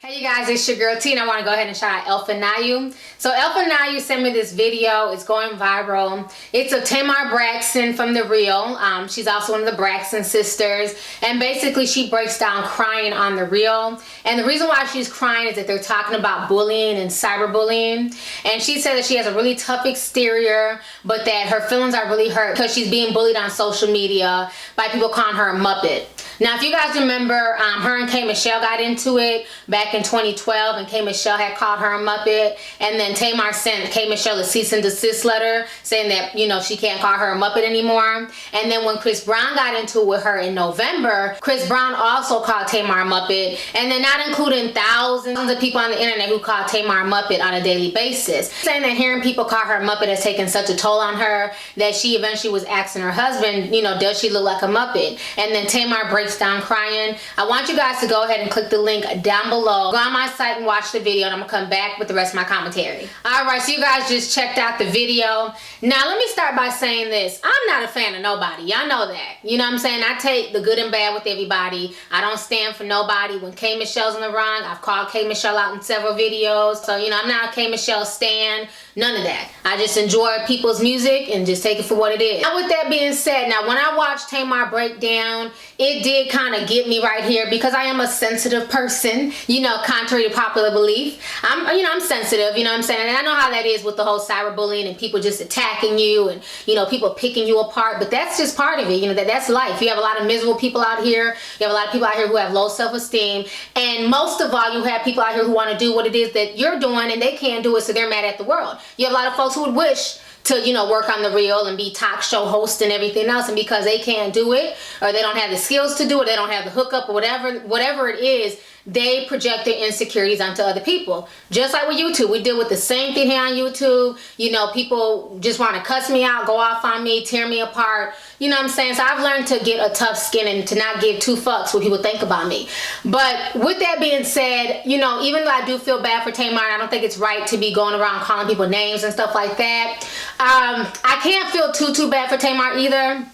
Hey you guys, it's your girl T, and I want to go ahead and shout out Elfa Nayu. So Elfa Nayu sent me this video. It's going viral. It's of Tamar Braxton from The Real. She's also one of the Braxton sisters, and basically she breaks down crying on The Real. And the reason why she's crying is that they're talking about bullying and cyberbullying. And she said that she has a really tough exterior, but that her feelings are really hurt because she's being bullied on social media by people calling her a Muppet. Now, if you guys remember, her and K.Michelle got into it back in 2012, and K.Michelle had called her a Muppet, and then Tamar sent K.Michelle a cease and desist letter saying that, you know, she can't call her a Muppet anymore. And then when Chris Brown got into it with her in November, Chris Brown also called Tamar a Muppet, and then not including thousands of people on the internet who call Tamar a Muppet on a daily basis, saying that hearing people call her a Muppet has taken such a toll on her that she eventually was asking her husband, you know, does she look like a Muppet? And then Tamar breaks down crying. I want you guys to go ahead and click the link down below. Go on my site and watch the video, and I'm gonna come back with the rest of my commentary. Alright, so you guys just checked out the video. Now let me start by saying this. I'm not a fan of nobody. Y'all know that. You know what I'm saying? I take the good and bad with everybody. I don't stand for nobody. When K.Michelle's in the wrong, I've called K.Michelle out in several videos. So, you know, I'm not a K.Michelle stan. None of that. I just enjoy people's music and just take it for what it is. Now, with that being said, now when I watched Tamar break down, it did kind of get me right here because I am a sensitive person, you know, contrary to popular belief. I'm sensitive, you know what I'm saying? And I know how that is with the whole cyberbullying and people just attacking you and, you know, people picking you apart, but that's just part of it. You know, that's life. You have a lot of miserable people out here. You have a lot of people out here who have low self-esteem. And most of all, you have people out here who want to do what it is that you're doing and they can't do it, so they're mad at the world. You have a lot of folks who would wish to, you know, work on The Real and be talk show host and everything else, and because they can't do it, or they don't have the skills to do it, they don't have the hookup or whatever it is, they project their insecurities onto other people. Just like with YouTube, we deal with the same thing here on YouTube. You know, people just want to cuss me out, go off on me, tear me apart. You know what I'm saying? So I've learned to get a tough skin and to not give two fucks what people think about me. But with that being said, you know, even though I do feel bad for Tamar, I don't think it's right to be going around calling people names and stuff like that. I can't feel too bad for Tamar either.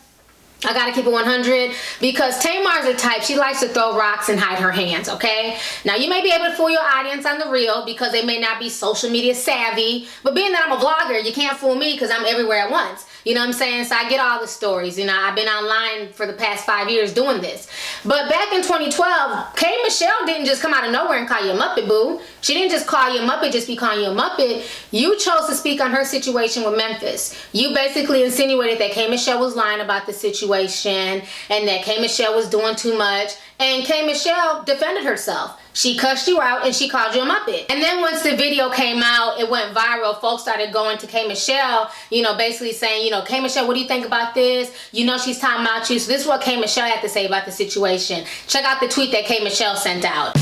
I gotta keep it 100 because Tamar's the type, she likes to throw rocks and hide her hands, okay? Now, you may be able to fool your audience on The Real because they may not be social media savvy, but being that I'm a vlogger, you can't fool me because I'm everywhere at once. You know what I'm saying? So I get all the stories. You know, I've been online for the past 5 years doing this. But back in 2012, K.Michelle didn't just come out of nowhere and call you a Muppet, boo. She didn't just call you a Muppet just be calling you a Muppet. You chose to speak on her situation with Memphis. You basically insinuated that K.Michelle was lying about the situation and that K.Michelle was doing too much. And K.Michelle defended herself. She cussed you out and she called you a Muppet. And then once the video came out, it went viral. Folks started going to K.Michelle, you know, basically saying, you know, K.Michelle, what do you think about this? You know she's talking about you. So this is what K.Michelle had to say about the situation. Check out the tweet that K.Michelle sent out.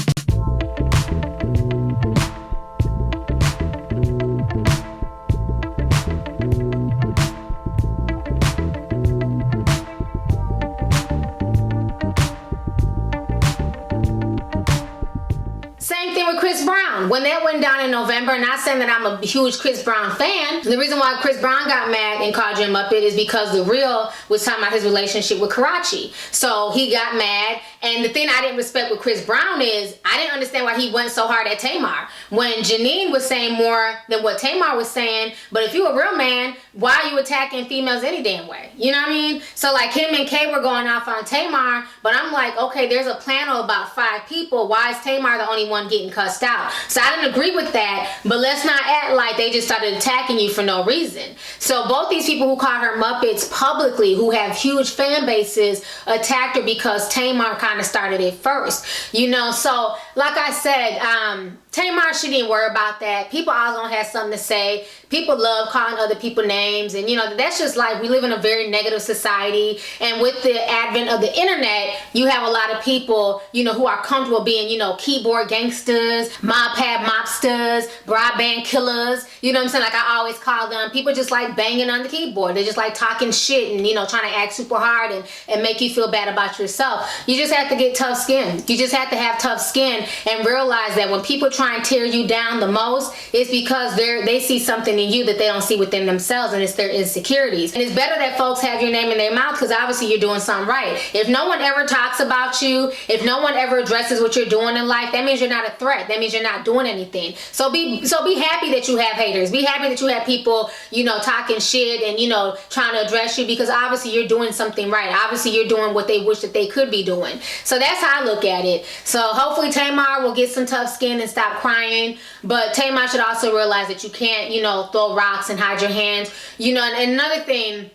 Same thing with Chris Brown. When that went down in November, not saying that I'm a huge Chris Brown fan, the reason why Chris Brown got mad and called you a Muppet is because The Real was talking about his relationship with Karachi. So he got mad, and the thing I didn't respect with Chris Brown is I didn't understand why he went so hard at Tamar. When Janine was saying more than what Tamar was saying, but if you a real man, why are you attacking females any damn way? You know what I mean? So like him and Kay were going off on Tamar, but I'm like, okay, there's a panel of about 5 people. Why is Tamar the only one getting cussed out? So I didn't agree with that, but let's not act like they just started attacking you for no reason. So both these people who call her Muppets publicly, who have huge fan bases, attacked her because Tamar kind of started it first. You know, so like I said, Tamar, she didn't worry about that. People always gonna have something to say. People love calling other people names, and you know, that's just life. We live in a very negative society, and with the advent of the internet, you have a lot of people, you know, who are comfortable being, you know, keyboard gangsters, mob pad mobsters, broadband killers, you know what I'm saying? Like I always call them, people just like banging on the keyboard. They just like talking shit and, you know, trying to act super hard and make you feel bad about yourself. You just have to get tough skin. You just have to have tough skin and realize that when people try try and tear you down the most is because they see something in you that they don't see within themselves, and it's their insecurities. And it's better that folks have your name in their mouth, because obviously you're doing something right. If no one ever talks about you, if no one ever addresses what you're doing in life, that means you're not a threat. That means you're not doing anything. So be happy that you have haters. Be happy that you have people, you know, talking shit and, you know, trying to address you, because obviously you're doing something right. Obviously you're doing what they wish that they could be doing. So that's how I look at it. So hopefully Tamar will get some tough skin and stop crying. But Tamar should also realize that you can't, you know, throw rocks and hide your hands. You know, and another thing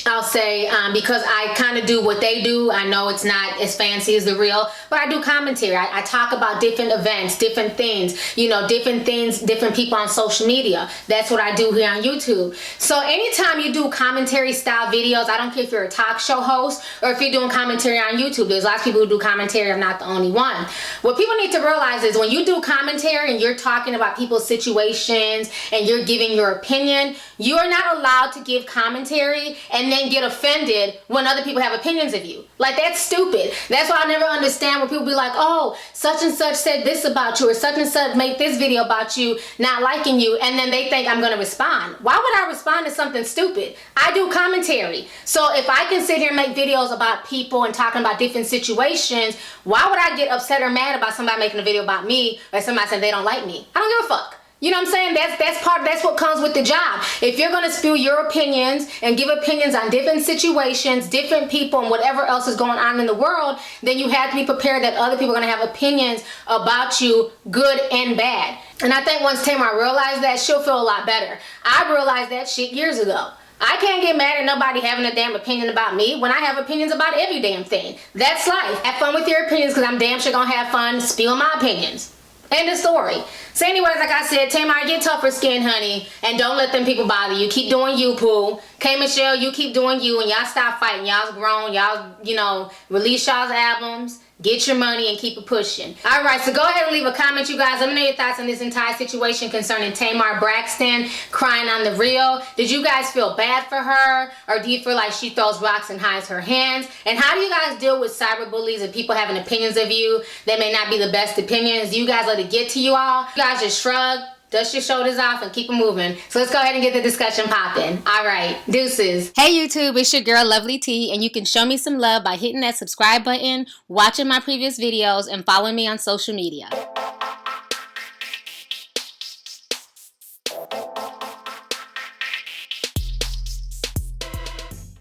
I'll say, because I kind of do what they do, I know it's not as fancy as the real, but I do commentary. I talk about different events, different things, you know, different things, different people on social media. That's what I do here on YouTube. So anytime you do commentary style videos, I don't care if you're a talk show host or if you're doing commentary on YouTube. There's lots of people who do commentary. I'm not the only one. What people need to realize is when you do commentary and you're talking about people's situations and you're giving your opinion, you are not allowed to give commentary and then get offended when other people have opinions of you. Like, that's stupid. That's why I never understand when people be like, oh, such and such said this about you, or such and such made this video about you, not liking you, and then they think I'm gonna respond. Why would I respond to something stupid? I do commentary. So if I can sit here and make videos about people and talking about different situations, why would I get upset or mad about somebody making a video about me or somebody saying they don't like me? I don't give a fuck. You know what I'm saying? That's what comes with the job. If you're going to spew your opinions and give opinions on different situations, different people, and whatever else is going on in the world, then you have to be prepared that other people are going to have opinions about you, good and bad. And I think once Tamar realized that, she'll feel a lot better. I realized that shit years ago. I can't get mad at nobody having a damn opinion about me when I have opinions about every damn thing. That's life. Have fun with your opinions, because I'm damn sure going to have fun spewing my opinions. End of story. So anyways, like I said, Tamar, get tougher skin, honey, and don't let them people bother you. Keep doing you, Pooh. K.Michelle, you keep doing you, and y'all stop fighting. Y'all's grown. Y'all, you know, release y'all's albums, get your money, and keep it pushing. All right, so go ahead and leave a comment, you guys. Let me know your thoughts on this entire situation concerning Tamar Braxton crying on the reel. Did you guys feel bad for her, or do you feel like she throws rocks and hides her hands? And how do you guys deal with cyberbullies and people having opinions of you that may not be the best opinions? Do you guys let it get to you all? You guys just shrug, dust your shoulders off, and keep it moving. So let's go ahead and get the discussion popping. All right, deuces. Hey YouTube, it's your girl Lovelyti, and you can show me some love by hitting that subscribe button, watching my previous videos, and following me on social media.